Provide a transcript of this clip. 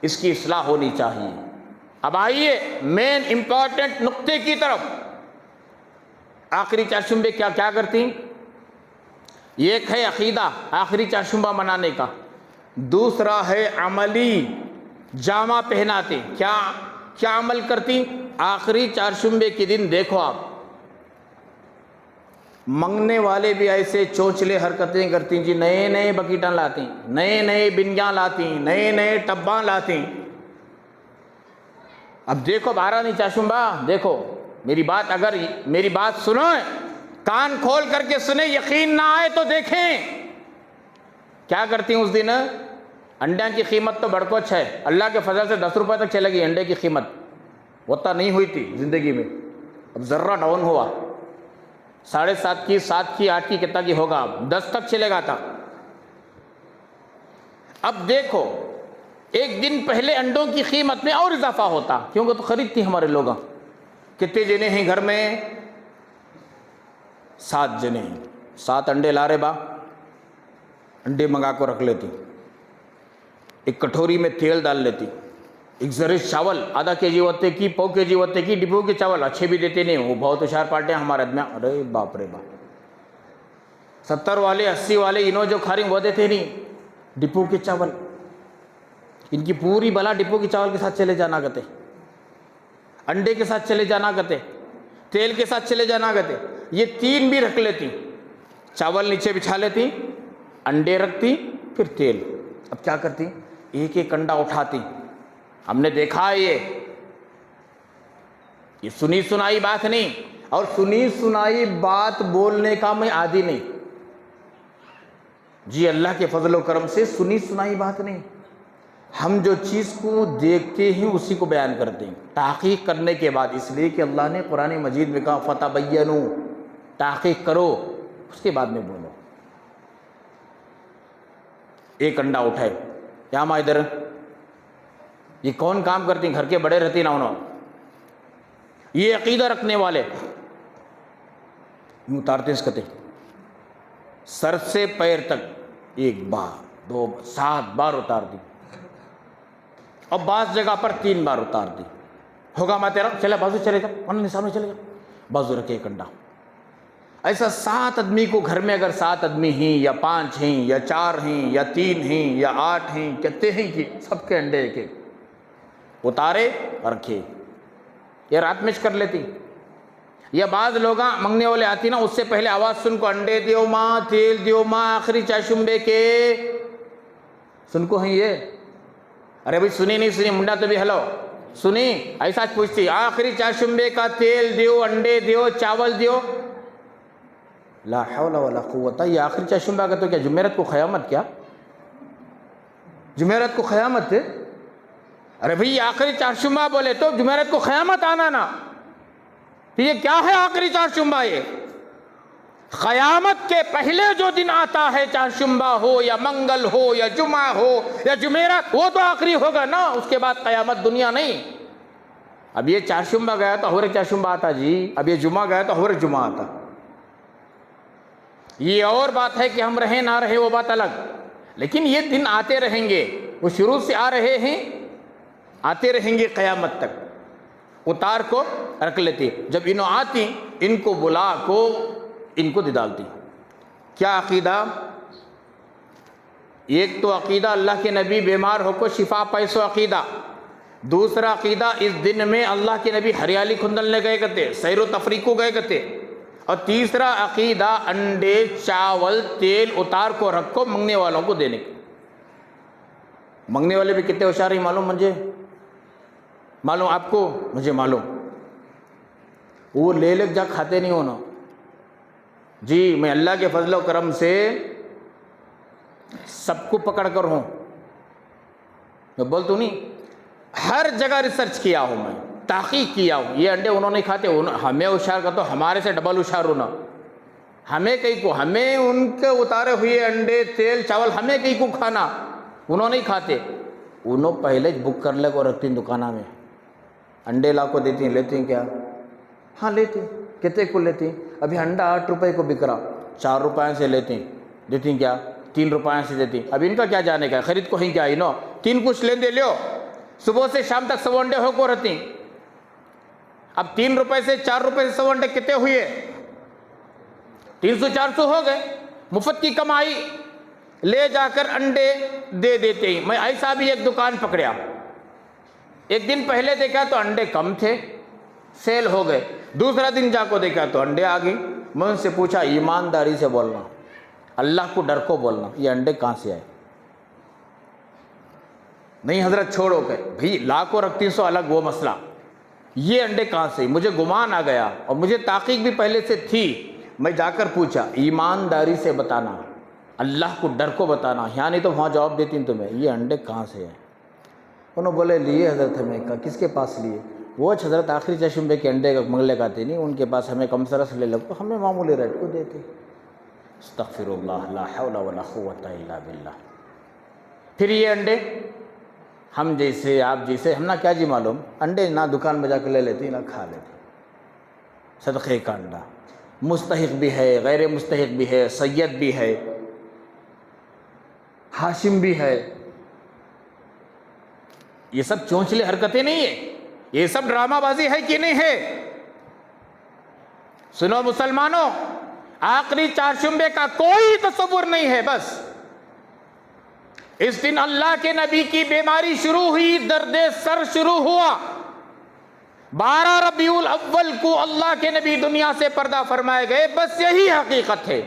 اس کی اصلاح ہونی چاہیے۔ اب آئیے مین امپورٹنٹ نقطے کی طرف۔ آخری چارشنبے کیا کیا کرتی؟ ایک ہے عقیدہ، آخری چارشنبہ منانے کا، دوسرا ہے عملی، جامہ پہناتے۔ کیا عمل کرتی؟ آخری چارشنبے کے دن دیکھو آپ، منگنے والے بھی ایسے چونچلے حرکتیں کرتی جی، نئے نئے بکیٹاں لاتی، نئے نئے بنیاں لاتی، نئے نئے ٹباں لاتی۔ اب دیکھو 12 چاشنبہ، دیکھو میری بات، اگر میری بات سنیں، کان کھول کر کے سنیں، یقین نہ آئے تو دیکھیں کیا کرتی ہیں اس دن۔ انڈے کی قیمت تو بڑکوچ ہے، اللہ کے فضل سے 10 روپے تک چلے گی انڈے کی قیمت، اتنا نہیں ہوئی تھی زندگی میں، اب ذرہ ڈاؤن ہوا، 7.5 کی، 7 کی، 8 کی، کتنا کی ہوگا، اب 10 تک چلے گا تھا۔ اب دیکھو ایک دن پہلے انڈوں کی قیمت میں اور اضافہ ہوتا، کیونکہ تو خریدتی ہمارے لوگ۔ کتنے جنے ہیں گھر میں؟ 7 جنے ہیں، 7 انڈے لا رہے با، انڈے منگا کو رکھ لیتی، ایک کٹوری میں تیل ڈال لیتی، ایک ذرے چاول آدھا کیجی ہوتے کی، پو کیجی ہوتے کی، ڈبو کے چاول اچھے بھی دیتے نہیں، وہ بہت ہوشیار پارٹے ہیں ہمارے آدمی، ارے باپ رے باپ، 70 والے 80 والے انہوں جو کھا رہے وہ دیتے نہیں، ڈپو کے چاول، ان کی پوری بلا ڈپو کے چاول کے ساتھ چلے جانا کرتے، انڈے کے ساتھ چلے جانا کرتے، تیل کے ساتھ چلے جانا کرتے، یہ 3 بھی رکھ لیتی، چاول نیچے بچھا لیتی، انڈے رکھتی، پھر تیل۔ اب کیا کرتی؟ ایک ایک انڈا اٹھاتی، ہم نے دیکھا ہے یہ سنی سنائی بات نہیں، اور سنی سنائی بات بولنے کا میں عادی نہیں جی، اللہ کے فضل و کرم سے سنی سنائی بات نہیں، ہم جو چیز کو دیکھتے ہیں اسی کو بیان کرتے ہیں تحقیق کرنے کے بعد، اس لیے کہ اللہ نے قرآن مجید میں کہا فتبینوا، تحقیق کرو اس کے بعد میں بولو۔ ایک انڈا اٹھائے، کیا ماں ادھر، یہ کون کام کرتی ہیں؟ گھر کے بڑے رہتی نا انہوں، یہ عقیدہ رکھنے والے اتارتے اس کتے سر سے پیر تک، 1 بار 2 بار 7 بار اتار دی، اور بعض جگہ پر 3 بار اتار دی، ہوگا میں تیرا، چلے بازو چلے جا، انہوں سامنے چلے جا، بازو رکھے ایک انڈا۔ ایسا 7 آدمی کو گھر میں، اگر 7 آدمی ہیں یا 5 ہیں یا 4 ہیں یا 3 ہیں یا 8 ہیں، کہتے ہیں کہ سب کے انڈے ایک ایک اتارے اور رکھے، یہ رات میں کر لیتی۔ یا بعض لوگ منگنے والے آتی نا، اس سے پہلے آواز سن کو، انڈے دیو ماں، تیل دیو ماں، آخری چاشنبے کے سن کو ہیں یہ، ارے بھائی سنی نہیں سنی، منڈا تو بھی ہلو سنی، ایسا پوچھتی، آخری چاشنبے کا تیل دیو، انڈے دیو، چاول دیو، لا حول ولا قوت۔ یہ آخری چاشنبہ کا تو کیا جمعرات کو قیامت؟ کیا جمعرات کو قیامت ہے؟ ارے بھئی یہ آخری چاشنبہ بولے تو جمعرات کو قیامت آنا نا، یہ کیا ہے آخری چاشنبہ؟ یہ قیامت کے پہلے جو دن آتا ہے، چاشنبہ ہو یا منگل ہو یا جمعہ ہو یا جمعرات، وہ تو آخری ہوگا نا، اس کے بعد قیامت دنیا نہیں۔ اب یہ چاشنبہ گیا تو اور چاشنبہ آتا جی، اب یہ جمعہ گیا تو اور جمعہ آتا، یہ اور بات ہے کہ ہم رہیں نہ رہے وہ بات الگ، لیکن یہ دن آتے رہیں گے، وہ شروع سے آ رہے ہیں، آتے رہیں گے قیامت تک۔ اتار کو رکھ لیتی، جب انہوں آتی ان کو بلا کو ان کو دے ڈالتی۔ کیا عقیدہ؟ ایک تو عقیدہ اللہ کے نبی بیمار ہو کو شفا پیسو عقیدہ، دوسرا عقیدہ اس دن میں اللہ کے نبی ہریالی کھندلنے گئے کرتے، سیر و تفریح کو گئے کرتے، اور تیسرا عقیدہ انڈے، چاول، تیل اتار کو رکھو منگنے والوں کو دینے کے۔ منگنے والے بھی کتنے ہوشیار ہیں معلوم مجھے، معلوم آپ کو، مجھے معلوم، وہ لے لے جا کھاتے نہیں ہونا جی، میں اللہ کے فضل و کرم سے سب کو پکڑ کر ہوں، میں بولتا ہوں نہیں، ہر جگہ ریسرچ کیا ہوں، میں تحقیق کیا ہوں، یہ انڈے انہوں نے کھاتے، ہمیں ہوشیار کا تو ہمارے سے ڈبل ہوشیار ہونا، ہمیں کہیں کو، ہمیں ان کے اتارے ہوئے انڈے، تیل، چاول ہمیں کہیں کو کھانا، انہوں نہیں کھاتے، انہوں پہلے بک کر لے کو رکھتی ہیں دکانہ میں، انڈے لا کو دیتی ہیں، لیتی ہیں کیا؟ ہاں لیتی، کتنے کو لیتی ہیں؟ ابھی انڈا 8 روپے کو بک رہا، 4 روپے سے لیتی ہیں، دیتی ہیں کیا؟ 3 روپے سے دیتی ہیں۔ اب ان کا کیا جانے کا، خرید کو ہی کیا انہوں 3 کچھ لیں دے لیو، صبح سے شام تک 100 انڈے ہو کو رہتی. اب 3 روپے سے 4 روپے سے 100 انڈے کتنے ہوئے؟ 300-400 ہو گئے. مفت کی کمائی. لے جا کر انڈے دے دیتے ہی. میں ایسا بھی ایک دکان پکڑیا, ایک دن پہلے دیکھا تو انڈے کم تھے, سیل ہو گئے. دوسرا دن جا کو دیکھا تو انڈے آ گئے. میں ان سے پوچھا ایمانداری سے بولنا, اللہ کو ڈر کو بولنا, یہ انڈے کہاں سے آئے؟ نہیں حضرت چھوڑو کہ بھئی لا کو رکھتی سو الگ وہ مسئلہ, یہ انڈے کہاں سے؟ مجھے گمان آ گیا اور مجھے تحقیق بھی پہلے سے تھی. میں جا کر پوچھا ایمانداری سے بتانا, اللہ کو ڈر کو بتانا, یہاں نہیں تو وہاں جواب دیتی ہوں تمہیں, یہ انڈے کہاں سے ہیں؟ انہوں بولے لیے حضرت ہمیں. کہا کس کے پاس لیے؟ وہ حضرت آخری چشمے کے انڈے کا منگلے کا آتے نہیں, ان کے پاس ہمیں کم سرس لے لگو, ہمیں معمولی ریٹ کو دیتے. استغفر اللہ, لا حول ولا قوت الا باللہ. پھر یہ انڈے ہم جیسے آپ جیسے ہم نہ کیا جی معلوم, انڈے نہ دکان میں جا کے لے لیتے نہ کھا لیتے. صدقے کا انڈا مستحق بھی ہے, غیر مستحق بھی ہے, سید بھی ہے, ہاشم بھی ہے. یہ سب چونچلے حرکتیں نہیں ہیں, یہ سب ڈرامہ بازی ہے کہ نہیں ہے؟ سنو مسلمانوں, آخری چہارشنبے کا کوئی تصور نہیں ہے. بس اس دن اللہ کے نبی کی بیماری شروع ہوئی, درد سر شروع ہوا. 12 ربیع الاول کو اللہ کے نبی دنیا سے پردہ فرمائے گئے. بس یہی حقیقت ہے.